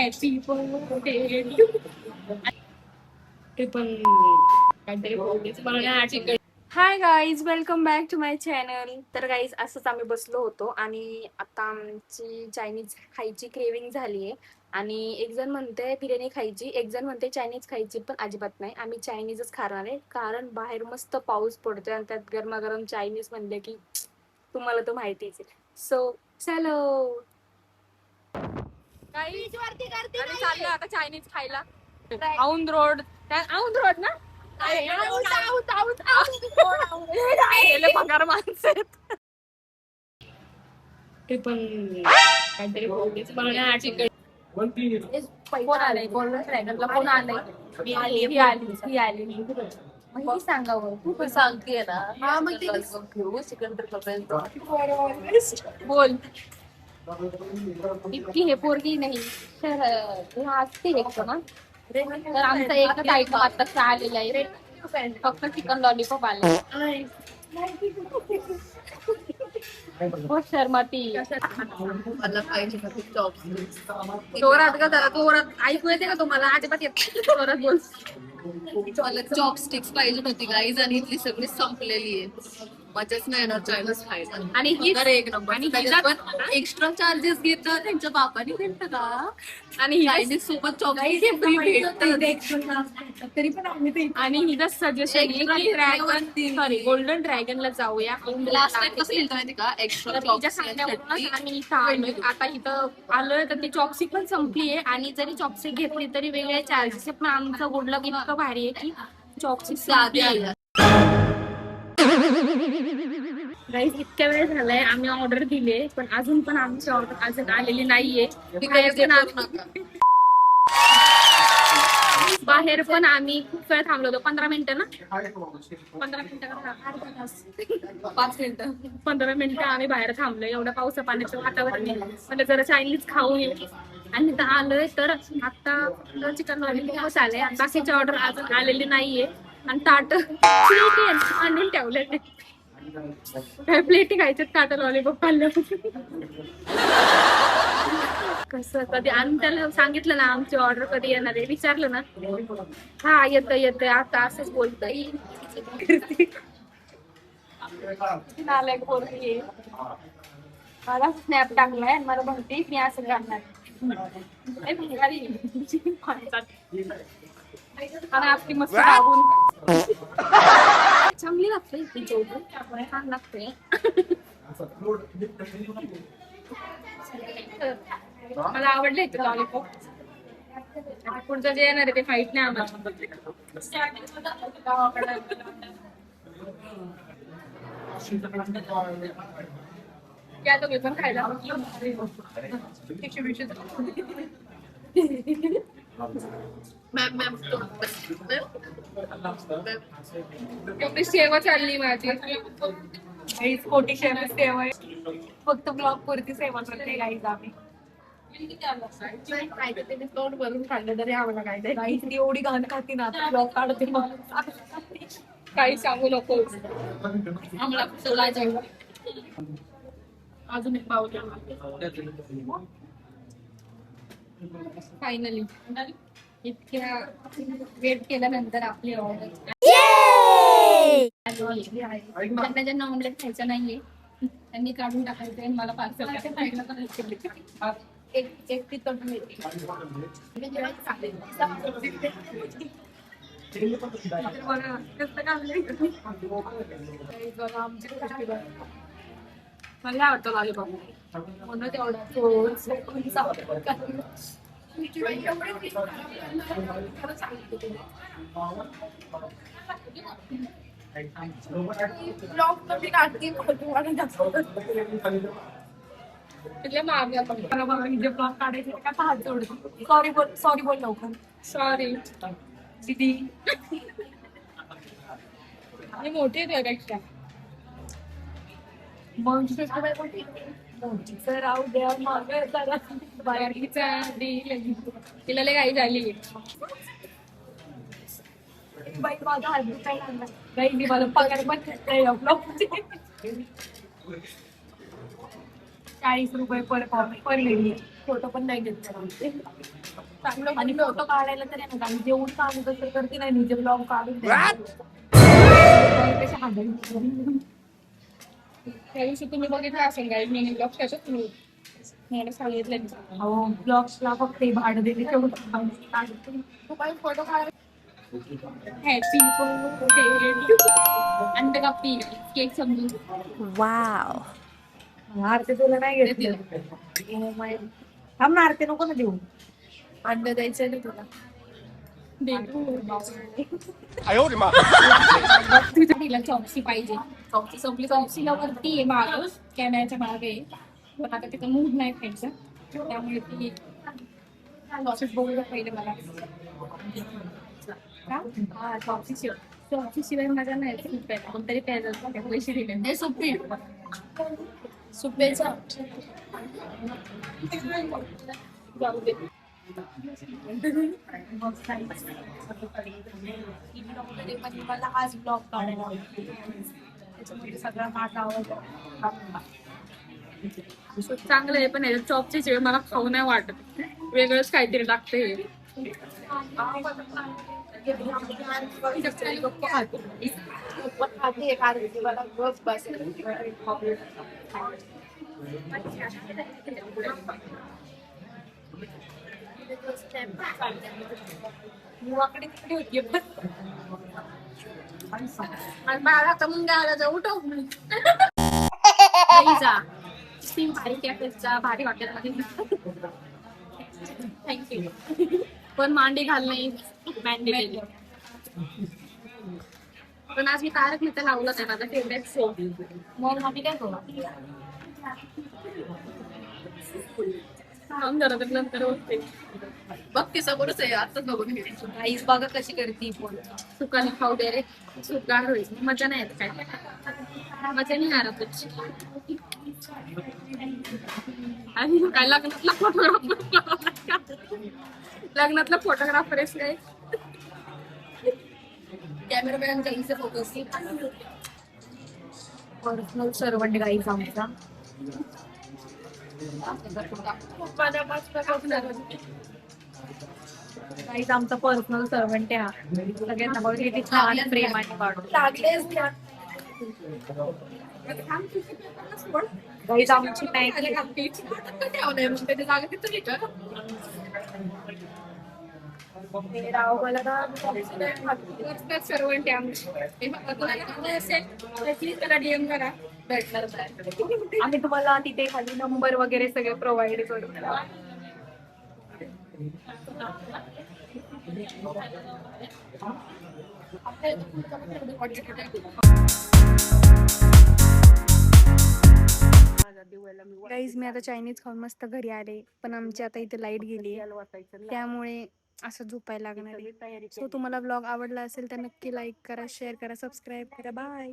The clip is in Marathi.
हॅपी बर्थडे ते पण काहीतरी. Hi guys, welcome back to my channel. तर गाईज असंच आम्ही बसलो होतो आणि आता आमची चायनीज खायची क्रेविंग झाली आहे. आणि एक जण म्हणते बिर्याणी खायची, एक जण म्हणते चायनीज खायची, पण अजिबात नाही, आम्ही चायनीजच खाणार आहे. कारण बाहेर मस्त पाऊस पडतोय आणि त्यात गरमागरम चायनीज म्हणले की तुम्हाला तर माहितीच आहे. सो चलो गाईज, आम्ही चाललो आता चायनीज खायला. औंध रोड ना. पगार माणसं आहेत. ते पण काहीतरी फोन आलाय, फोन आलाय. ही आली माहिती सांगावं. तू सांगते ना. बोल. इतकी हे पोरगी नाही तर असते एक ना. तर आमचा एकच आयटम आता आलेला आहे, फक्त चिकन लॉलीपॉप आले. बहुत शर्माती. मला पाहिजे जोरात का जरा जोरात ऐकू येते का तुम्हाला? अजिबात येत जोरात बोल. मला चॉपस्टिक्स पाहिजे होती गाईज आणि इथली सगळी संपलेली आहे. मजाच नाही येणार चायनीज खायला. आणि ही एक नंबर. आणि पण एक्स्ट्रा चार्जेस घेतात त्यांच्या बापाने भेटत का? आणि चायनीज सोबत चॉपस्टिक्स फ्री भेटतात तरी पण आम्ही. आणि हिचं सजेशन ड्रॅगन, सॉरी गोल्डन ड्रॅगनला जाऊया. लास्ट टाइम कसं लिहिलं माहिती का? एक्स्ट्रा सांगण्यावरूनच आम्ही इथं आलोय. आता इथं आलोय तर ती चॉपस्टिक पण संपली आहे आणि जरी चॉपस्टिक घेतली तरी वेगळे चार्जेस. पण आमचं गुडलक इतकं भारी आहे की चॉपस्टिक साधी आली. गाईस, इतक्या वेळ झालाय आम्ही ऑर्डर दिले, पण अजून पण आमची ऑर्डर अजून आलेली नाहीये. बाहेर पण आम्ही खूप वेळ थांबलो होतो. 15 मिनिटं ना, 15 मिनिटं 5 मिनिटं 15 मिनिटं आम्ही बाहेर थांबलो. एवढं पावसा पाण्याचं वातावरण आहे, म्हणजे जरा चायनीज खाऊन येऊ. आणि इथं आलोय तर आता चिकन लॉलीपॉप आले आणि बाकीची ऑर्डर अजून आलेली नाहीये. आणि ताट आणून ठेवले. काय प्लेटी खायचे, ताट लॉलीपॉप खाल्लं. कसं कधी आम्ही त्याला सांगितलं ना आमची ऑर्डर कधी येणार आहे, विचारलं ना, हा येतंय आता असंच बोलतोय. नालायक पोरगी. मला स्नॅप टाकलाय आणि मला म्हणते मी असं करणार. आणि आपली मस्त दाबून चांगली लागते ती चौकट, छान लागते. मला आवडले ते लॉलीपॉप. पुढचं जे येणार आहे ते फाईट नाही आम्हाला. या तुम्ही पण खायला. एवढी सेवा चालली माझी. कोटी सेवा आहे. फक्त ब्लॉग पुरती सेवा करते गाईज आम्ही. तोंड भरून खाल्लं तरी आम्हाला काय नाही. गाईज एवढी घाण खाती ना, ब्लॉग काढते मग. काही सांगू नको. आम्हाला अजून एक पाव. फायनली इतक्या वेट केल्यानंतर आपली ऑर्डर. ज्यांना ऑमलेट खायचं नाहीये त्यांनी काढून टाकायचंय. मला पार्सल एक ती तोंड मिळते. मला आवडतं लॉलीपॉप म्हणून तेवढा ब्लॉग काढायचे का हात जोडतो. सॉरी बोल लवकर. सॉरी दीदी. मी मोठी आहे त्यापेक्षा. राहू द्या मागे तिला लय काही झाली. बाई माझा हात दुखायला लागला. गाईनी मला पगार पण 40 रुपये पर व्हिडिओ. फोटो पण नाही घेत चांगलं आणि फोटो काढायला तरी नाही आणि जेवण काम कसं करते नाही निजे ब्लॉग काढून त्या दिवशी तुम्ही बघितलं असेल गाईड मी ब्लॉग त्याच्यात तुम्ही मला सांगितलं हो ब्लॉग्सला फक्त हे भाडं देते तेवढं तू काही फोटो काढ हॅपी बर्थडे अंड कापी केक समजून आरती तुला नाही घेतलं थांब ना आरती नको ना देऊ अंड द्यायचं ना तुला तुझ्या तिला चॉप्सी पाहिजे चौथी संपली चॉप्सीला वरती आहे माग कॅमेऱ्याच्या मागे पण आता तिथं मूड नाही खायचं त्यामुळे ती चॉप्सीस बघूया पहिले मला हा चॉप्सी शिवाय चॉप्सी शिवाय माझा नाही सूप प्यायला कोणतरी प्यायला पैसे दिले हे सुपी सुप्याचा जाऊ दे मला आज ब्लॉग काढायला त्याच्यामध्ये सगळा माझा आवाज चांगलं आहे पण चॉपची शिवाय मला खाऊ नाही वाटत वेगळंच काहीतरी लागतं हे मुवाकडे तिकडे होती आणि बाळा का मुंगा आला जाऊ उठव जा ती भारी कॅफेचा भारी हॉटेलमध्ये थँक्यू पण मांडी घालणे मॅन्डेटरी पण आज मी तारक मेहता लावलं आहे माझा फेवरेट शो मग आम्ही काय करू काम जरा तर नंतर होते बघ ते समोरच आहे आताच बघून घे आईस बघा कशी करते पण सुकाने खाऊ दे रे सुकार होईल मजा नाही येत काय मजा नाही आला तुझी आणि काय लग्नातला फोटोग्राफर लग्नातला फोटोग्राफर आहेस काय कॅमेरामॅनच्या इथे फोकस पर्सनल सर्वंट गाईस आमचा गाईस आमचा पर्सनल सर्वंट आहे हा सगळ्यांना बघ किती छान प्रेमाने काढू लागलेच द्या गाईस आमची नाही ठेवलंय मग त्याच्या जागा तिथं घेतो राव मला सर्वंट असेल त्याला डीएम करा भेटणार आम्ही तुम्हाला तिथे खाली नंबर वगैरे सगळे प्रोव्हाइड करू गाईज मी आता चायनीज खाऊन मस्त घरी आले पण आमची आता इथे लाईट गेली त्यामुळे असं झोपायला लागणार आहे सो तुम्हाला ब्लॉग आवडला असेल तर नक्की लाईक करा शेअर करा सबस्क्राईब करा बाय